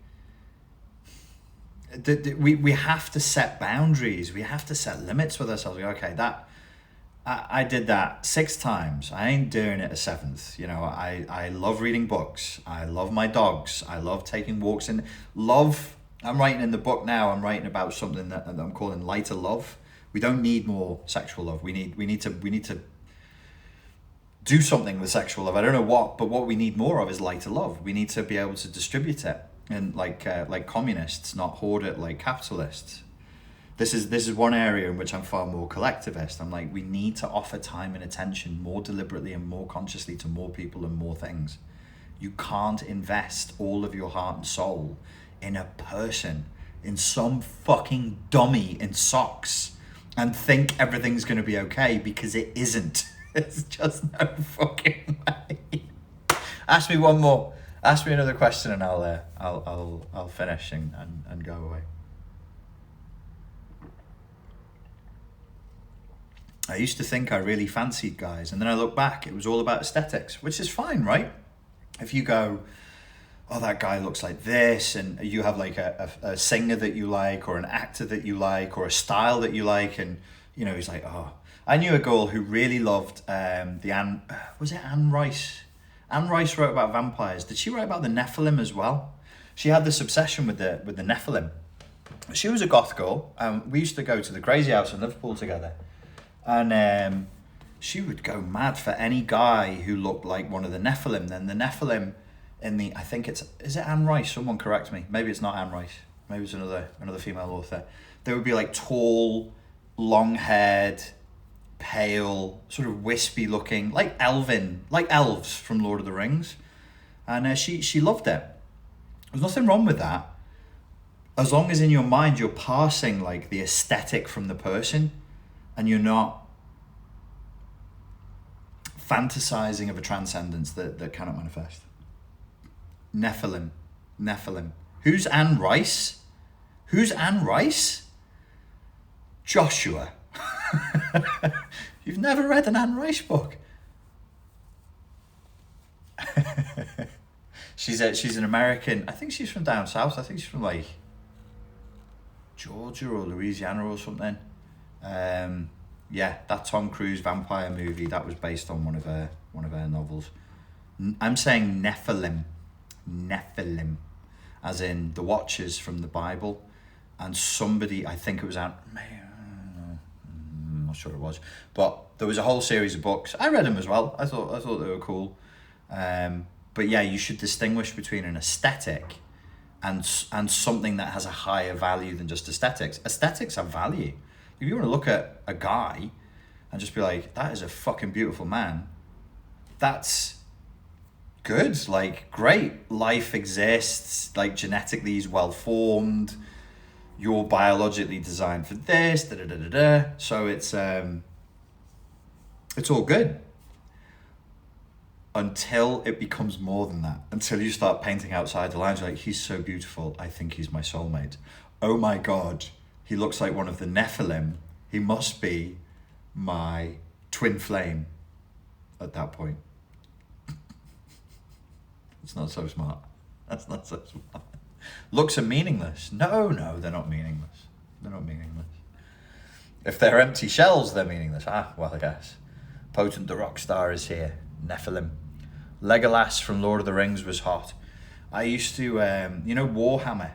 we have to set boundaries. We have to set limits with ourselves. Okay, I did that 6 times. I ain't doing it a 7th. You know, I love reading books. I love my dogs. I love taking walks in love. I'm writing in the book now. I'm writing about something that I'm calling lighter love. We don't need more sexual love. We need to do something with sexual love. I don't know what, but what we need more of is lighter love. We need to be able to distribute it, and like communists, not hoard it like capitalists. This is one area in which I'm far more collectivist. I'm like, we need to offer time and attention more deliberately and more consciously to more people and more things. You can't invest all of your heart and soul in a person, in some fucking dummy in socks, and think everything's going to be okay, because it isn't. It's just no fucking way. Ask me one more. Ask me another question, and I'll finish and go away. I used to think I really fancied guys, and then I look back, it was all about aesthetics, which is fine, right? If you go, oh, that guy looks like this, and you have like a singer that you like, or an actor that you like, or a style that you like, and you know, he's like, oh. I knew a girl who really loved Anne Rice? Anne Rice wrote about vampires. Did she write about the Nephilim as well? She had this obsession with the Nephilim. She was a goth girl. We used to go to the Crazy House in Liverpool together. And she would go mad for any guy who looked like one of the Nephilim. Then the Nephilim I think is it Anne Rice? Someone correct me. Maybe it's not Anne Rice. Maybe it's another female author. They would be like tall, long-haired, pale, sort of wispy looking, like elves from Lord of the Rings. And she loved it. There's nothing wrong with that, as long as in your mind you're parsing like the aesthetic from the person, and you're not fantasizing of a transcendence that cannot manifest. Nephilim. Who's Anne Rice? Joshua. You've never read an Anne Rice book? She's an American. I think she's from down south. I think she's from like Georgia or Louisiana or something. Yeah, that Tom Cruise vampire movie, that was based on one of her novels. I'm saying Nephilim, as in the Watchers from the Bible, and somebody, I think it was I'm not sure it was, but there was a whole series of books. I read them as well. I thought they were cool. But yeah, you should distinguish between an aesthetic and something that has a higher value than just aesthetics. Aesthetics have value. If you want to look at a guy and just be like, that is a fucking beautiful man, that's good. Like, great. Life exists. Like, genetically he's well formed. You're biologically designed for this. So it's all good. Until it becomes more than that. Until you start painting outside the lines. You're like, he's so beautiful. I think he's my soulmate. Oh my God. He looks like one of the Nephilim. He must be my twin flame at that point. It's not so smart. That's not so smart. Looks are meaningless. No, they're not meaningless. They're not meaningless. If they're empty shells, they're meaningless. Well, I guess. Potent the rock star is here. Nephilim. Legolas from Lord of the Rings was hot. I used to, Warhammer.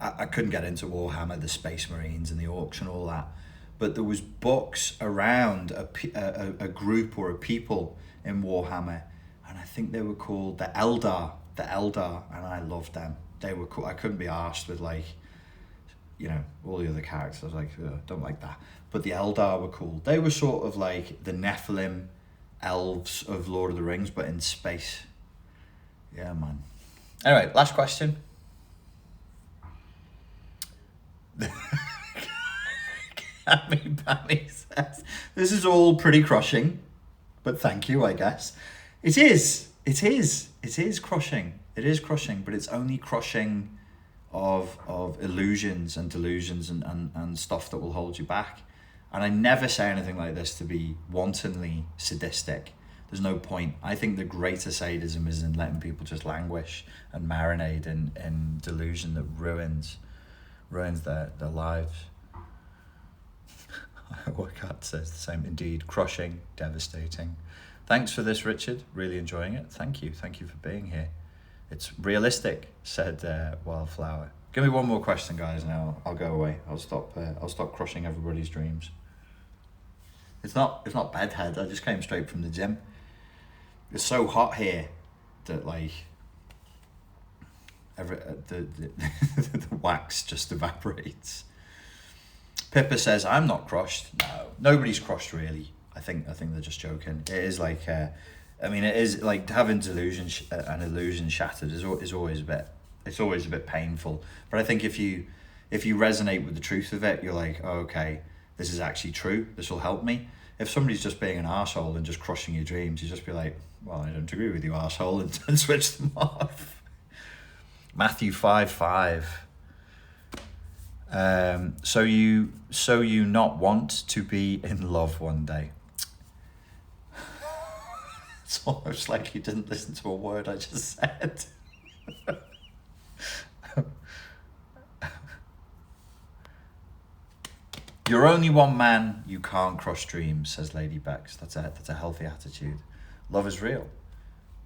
I couldn't get into Warhammer, the Space Marines and the Orcs and all that, but there was books around a group or a people in Warhammer, and I think they were called the Eldar, and I loved them. They were cool. I couldn't be arsed with all the other characters. I was like, don't like that. But the Eldar were cool. They were sort of like the Nephilim elves of Lord of the Rings, but in space. Yeah, man. Anyway, last question. Bammy says, this is all pretty crushing, but thank you, I guess. It is crushing. It is crushing, but it's only crushing of illusions and delusions and stuff that will hold you back. And I never say anything like this to be wantonly sadistic. There's no point. I think the greater sadism is in letting people just languish and marinate in delusion that ruins their lives. Workout says the same. Indeed, crushing, devastating. Thanks for this, Richard. Really enjoying it. Thank you for being here. It's realistic, said Wildflower. Give me one more question, guys, and I'll go away. I'll stop crushing everybody's dreams. It's not bedhead. I just came straight from the gym. It's so hot here that like the wax just evaporates. Pippa says, I'm not crushed. No, nobody's crushed really. I think they're just joking. It is like, it is like having an illusion shattered is always a bit painful. But I think if you resonate with the truth of it, you're like, oh, okay, this is actually true. This will help me. If somebody's just being an arsehole and just crushing your dreams, you just be like, well, I don't agree with you, arsehole, and switch them off. Matthew 5:5. So you not want to be in love one day. It's almost like you didn't listen to a word I just said. You're only one man, you can't crush dreams, says Lady Bex. That's a healthy attitude. Love is real,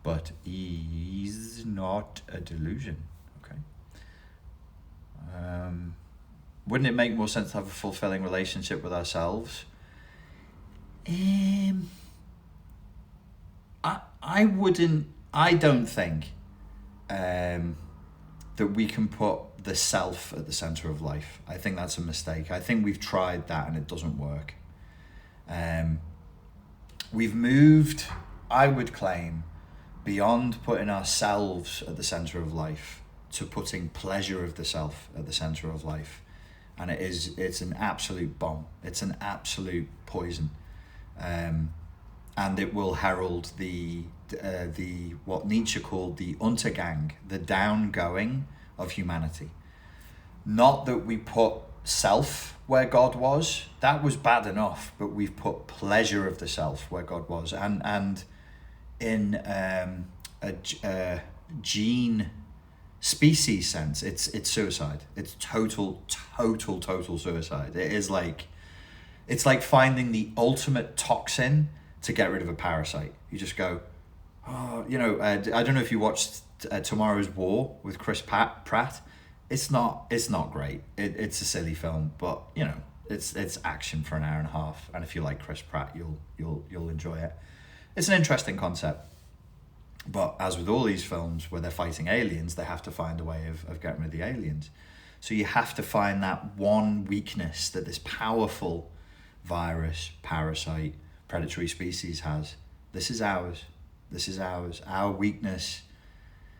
but is not a delusion. Okay. Wouldn't it make more sense to have a fulfilling relationship with ourselves? I don't think that we can put the self at the center of life. I think that's a mistake. I think we've tried that and it doesn't work. We've moved, I would claim, beyond putting ourselves at the center of life to putting pleasure of the self at the center of life. And it's an absolute bomb. It's an absolute poison. And it will herald the what Nietzsche called the Untergang, the downgoing of humanity. Not that we put self where God was, that was bad enough, but we've put pleasure of the self where God was. And in a gene species sense, it's suicide. It's total suicide. It is like, it's like finding the ultimate toxin to get rid of a parasite. You just go, oh, I don't know if you watched Tomorrow's War with Chris Pratt. It's not great. It's a silly film, but it's action for an hour and a half. And if you like Chris Pratt, you'll enjoy it. It's an interesting concept. But as with all these films where they're fighting aliens, they have to find a way of getting rid of the aliens. So you have to find that one weakness that this powerful virus, parasite, predatory species has. This is ours. Our weakness,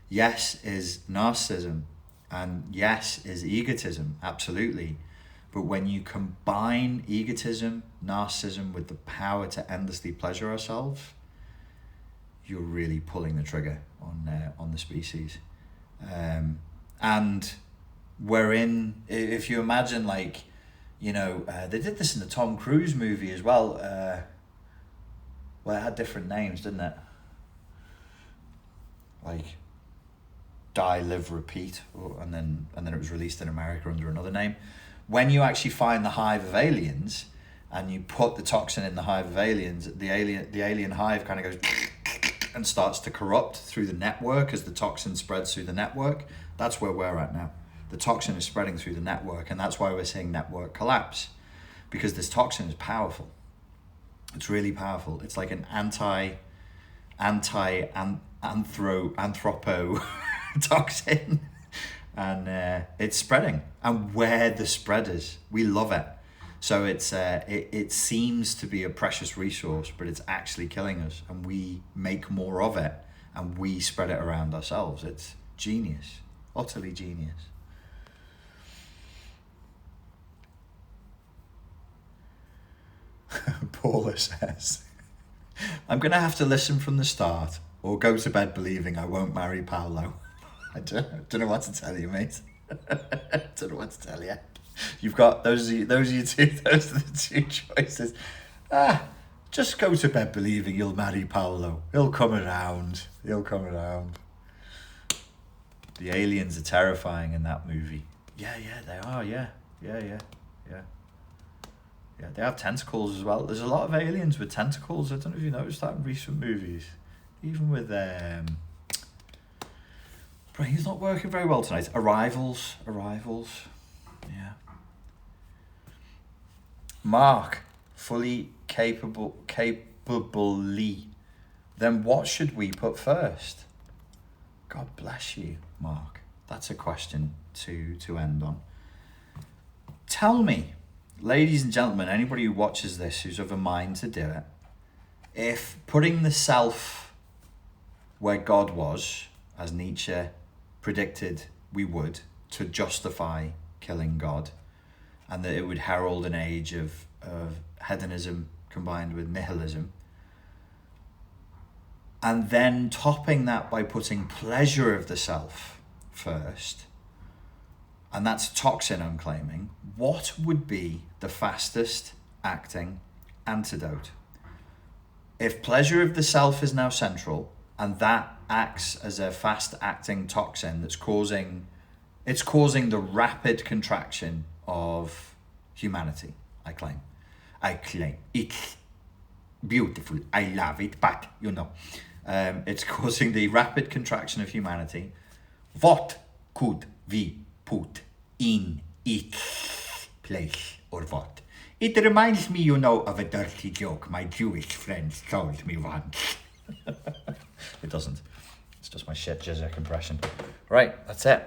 yes, is narcissism, and yes, is egotism, absolutely. But when you combine egotism, narcissism with the power to endlessly pleasure ourselves, you're really pulling the trigger on the species. And we're in, if you imagine they did this in the Tom Cruise movie as well. Well, it had different names, didn't it? Like Die, Live, Repeat, and then it was released in America under another name. When you actually find the hive of aliens and you put the toxin in the hive of aliens, the alien hive kind of goes and starts to corrupt through the network as the toxin spreads through the network. That's where we're at now. The toxin is spreading through the network, and that's why we're seeing network collapse, because this toxin is powerful. It's really powerful. It's like an anthropo toxin, and it's spreading. And we're the spreaders. We love it. So it seems to be a precious resource, but it's actually killing us, and we make more of it, and we spread it around ourselves. It's genius, utterly genius. Paula says, I'm going to have to listen from the start or go to bed believing I won't marry Paolo. I don't know what to tell you, mate. Don't know what to tell you. You've got those are the two choices. Just go to bed believing you'll marry Paolo. He'll come around. The aliens are terrifying in that movie. Yeah, they are. Yeah. They have tentacles as well. There's a lot of aliens with tentacles. I don't know if you noticed that in recent movies. Even with brain's not working very well tonight. Arrivals. Yeah. Mark, fully capably. Then what should we put first? God bless you, Mark. That's a question to end on. Tell me, ladies and gentlemen, anybody who watches this who's of a mind to do it, if putting the self where God was, as Nietzsche predicted we would, to justify killing God, and that it would herald an age of hedonism combined with nihilism, and then topping that by putting pleasure of the self first, and that's toxin I'm claiming, what would be the fastest acting antidote? If pleasure of the self is now central, and that acts as a fast acting toxin that's causing the rapid contraction of humanity, I claim. It's beautiful, I love it, but it's causing the rapid contraction of humanity. What could we put in its place, or what? It reminds me, of a dirty joke my Jewish friends told me once. It doesn't. It's just my shit Zizek impression. Right, that's it.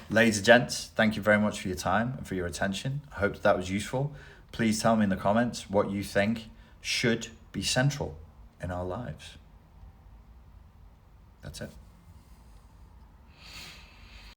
Ladies and gents, thank you very much for your time and for your attention. I hope that was useful. Please tell me in the comments what you think should be central in our lives. That's it.